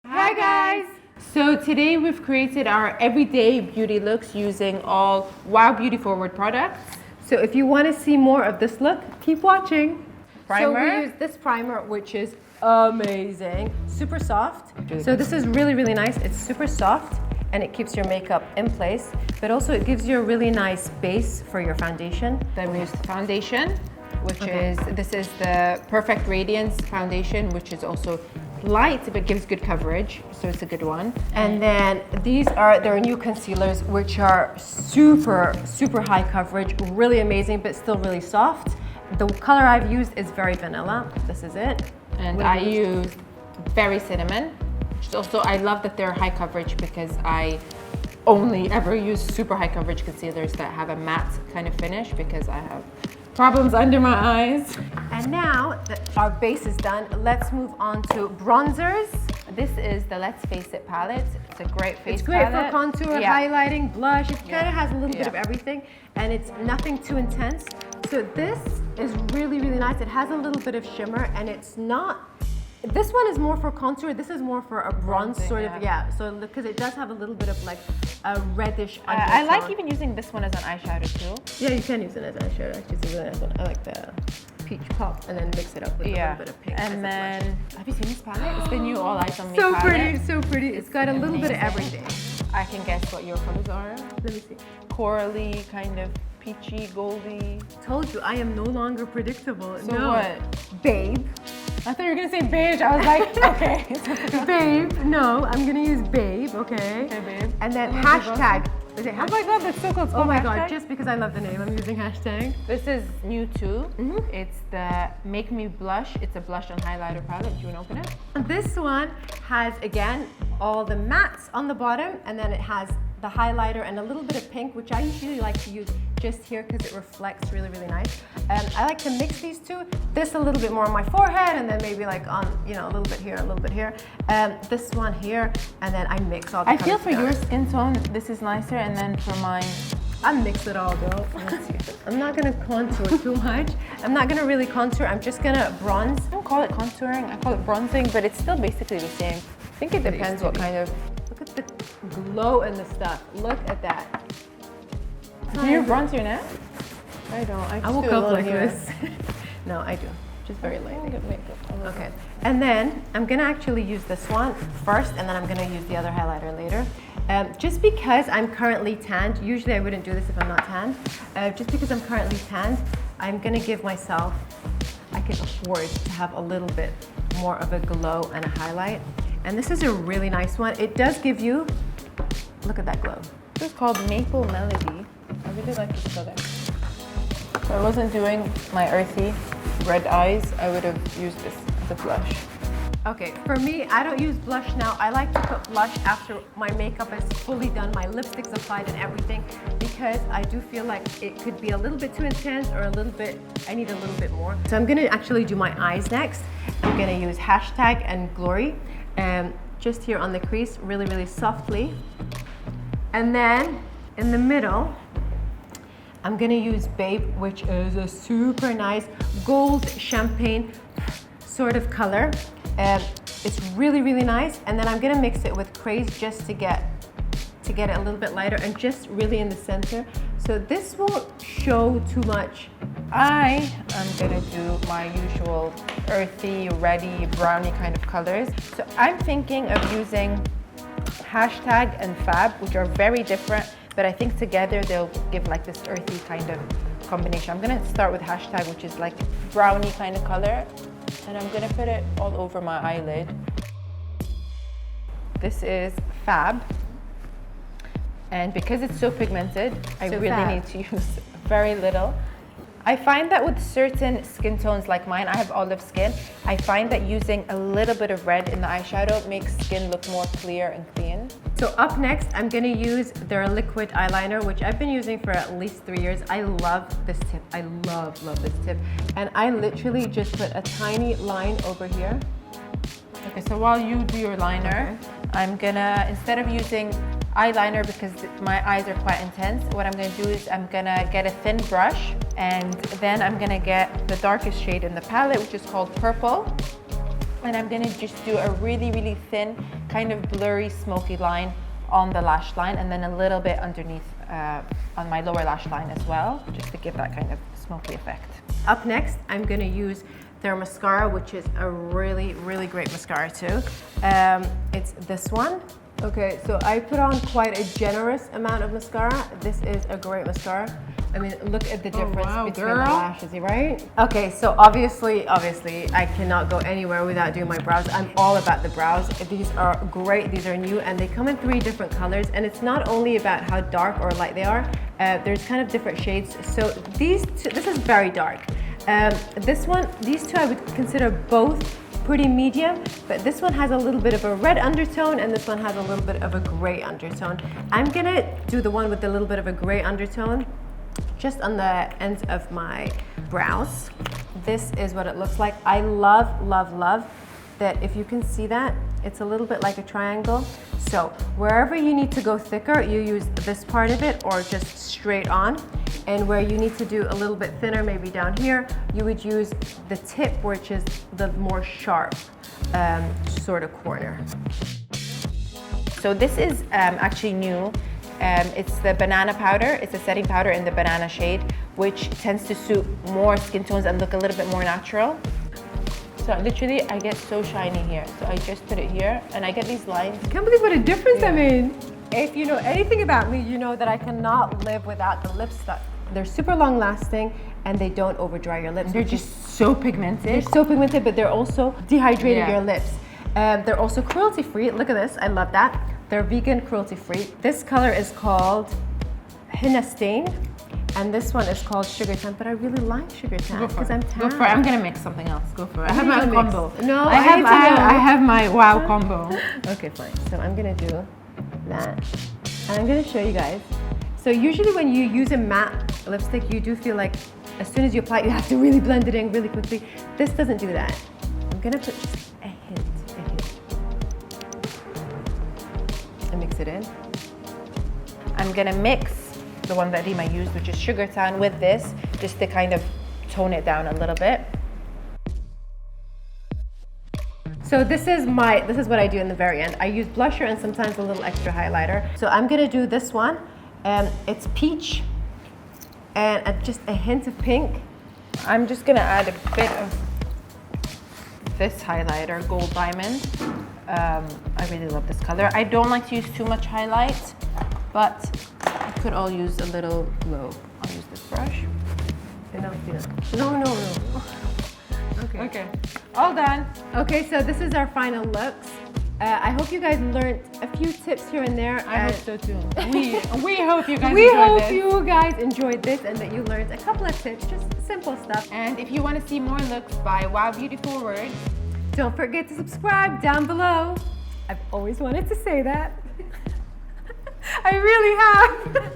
Hi guys! So today we've created our everyday beauty looks using all Wow Beauty Forward products. So if you want to see more of this look, keep watching. Primer. So we use this primer, which is amazing, super soft. So this is really, really nice. It's super soft and it keeps your makeup in place, but also it gives you a really nice base for your foundation. Then we use the foundation, which is the Perfect Radiance foundation, which is also light but gives good coverage, so it's a good one. And then these are their new concealers, which are super, super high coverage, really amazing, but still really soft. The color I've used is very vanilla. This is it. And I use Very Cinnamon, which is also, I love that they're high coverage because I only ever use super high coverage concealers that have a matte kind of finish because I have problems under my eyes. And now that our base is done, let's move on to bronzers. This is the Let's Face It palette. It's a great face It's great palette. for contour, highlighting, blush. It kind of has a little bit of everything, and it's nothing too intense. So this is really, really nice. It has a little bit of shimmer, and it's not. This one is more for contour. This is more for a bronze sort of, So because it does have a little bit of like a reddish undertone. I like even using this one as an eyeshadow too. Yeah, you can use it as an eyeshadow. Actually, it's a really nice one. I like the peach pop, and then mix it up with a little bit of pink. And then, have you seen this palette? It's the new All Eyes on Me so palette. pretty, so pretty. It's got a little bit of everything. I can guess what your colors are. Let me see. Corally, kind of peachy, goldy. Told you, I am no longer predictable. So no. what? Babe. I thought you were gonna say beige. I was like, okay. Babe. No, I'm gonna use babe. Okay. Okay, babe. And then hashtag. Is it Oh my god, that's so cool. Oh my god, just because I love the name, I'm using hashtag. This is new too. It's the Make Me Blush. It's a blush and highlighter palette. Do you want to open it? And this one has, again, all the mattes on the bottom, and then it has the highlighter and a little bit of pink, which I usually like to use just here because it reflects really, really nice. I like to mix these two. This a little bit more on my forehead, and then maybe like on, you know, a little bit here, a little bit here. This one here, and then I mix all the I feel for your skin tone, this is nicer, and then for mine, I mix it all, girl. I'm not gonna contour too much. I'm not gonna really contour. I'm just gonna bronze. I don't call it contouring, I call it bronzing, but it's still basically the same. I think it depends what kind of... Look at the glow in the stuff. Look at that. Do you bronze your neck? I don't. I woke up like this. No, I do. Just very light. Okay. And then I'm gonna actually use this one first, and then I'm gonna use the other highlighter later. Just because I'm currently tanned, usually I wouldn't do this if I'm not tanned. Just because I'm currently tanned, I'm gonna give myself, I can afford to have a little bit more of a glow and a highlight. And this is a really nice one. It does give you, look at that glow. This is called Maple Melody. I really like this color. If I wasn't doing my earthy red eyes, I would have used this as a blush. Okay, for me, I don't use blush now. I like to put blush after my makeup is fully done, my lipstick's applied and everything, because I do feel like it could be a little bit too intense or a little bit, I need a little bit more. So I'm gonna actually do my eyes next. I'm gonna use hashtag and glory, just here on the crease, really, really softly. And then in the middle, I'm gonna use Babe, which is a super nice gold champagne sort of color. It's really, really nice. And then I'm gonna mix it with Craze just to get it a little bit lighter and just really in the center. So this won't show too much. I am gonna do my usual earthy, reddy, browny kind of colors. So I'm thinking of using hashtag and fab, which are very different, but I think together they'll give like this earthy kind of combination. I'm gonna start with hashtag, which is like browny kind of color, and I'm gonna put it all over my eyelid. This is fab, and because it's so pigmented, I really need to use very little. I find that with certain skin tones like mine, I have olive skin, I find that using a little bit of red in the eyeshadow makes skin look more clear and clean. So up next, I'm gonna use their liquid eyeliner, which I've been using for at least 3 years. I love this tip. I love this tip. And I literally just put a tiny line over here. Okay, so while you do your liner, I'm gonna, instead of using eyeliner because my eyes are quite intense, what I'm gonna do is I'm gonna get a thin brush, and then I'm gonna get the darkest shade in the palette, which is called Purple. And I'm gonna just do a really, really thin, kind of blurry, smoky line on the lash line, and then a little bit underneath on my lower lash line as well, just to give that kind of smoky effect. Up next, I'm gonna use their mascara, which is a really, really great mascara too. It's this one. Okay, so I put on quite a generous amount of mascara. This is a great mascara. I mean, look at the difference between the lashes, right? Okay, so obviously, I cannot go anywhere without doing my brows. I'm all about the brows. These are great, these are new, and they come in 3 different colors. And it's not only about how dark or light they are, there's kind of different shades. So these two, this is very dark. This one, these two I would consider both pretty medium, but this one has a little bit of a red undertone and this one has a little bit of a gray undertone. I'm gonna do the one with a little bit of a gray undertone just on the ends of my brows. This is what it looks like. I love, love, love that if you can see that, it's a little bit like a triangle. So wherever you need to go thicker, you use this part of it or just straight on. And where you need to do a little bit thinner, maybe down here, you would use the tip, which is the more sharp sort of corner. So this is actually new. It's the banana powder. It's a setting powder in the banana shade, which tends to suit more skin tones and look a little bit more natural. So literally, I get so shiny here. So I just put it here, and I get these lines. I can't believe what a difference that made. If you know anything about me, you know that I cannot live without the lip stuff. They're super long lasting and they don't over dry your lips. They're just so pigmented. They're so pigmented, but they're also dehydrating your lips. They're also cruelty free. Look at this, I love that. They're vegan, cruelty free. This color is called Henna Stain. And this one is called Sugar Tan, but I really like Sugar Tan because I'm tan. Go for it. I'm gonna mix something else. Go for it. I have my combo. No, I have my wow combo. Okay, fine. So I'm gonna do that. And I'm gonna show you guys. So usually when you use a matte lipstick, you do feel like as soon as you apply it, you have to really blend it in really quickly. This doesn't do that. I'm gonna put just a hint. And mix it in. I'm gonna mix the one that Rima used, which is Sugar Tan, with this, just to kind of tone it down a little bit. So this is what I do in the very end. I use blusher and sometimes a little extra highlighter. So I'm gonna do this one. It's peach and just a hint of pink. I'm just gonna add a bit of this highlighter, Gold Diamond. I really love this color. I don't like to use too much highlight, but I could all use a little glow. I'll use this brush. No. Okay, all done. Okay, so this is our final looks. I hope you guys learned a few tips here and there. I hope so too. We hope you guys enjoyed this and that you learned a couple of tips, just simple stuff. And if you want to see more looks by Wow Beautiful Words, don't forget to subscribe down below. I've always wanted to say that. I really have.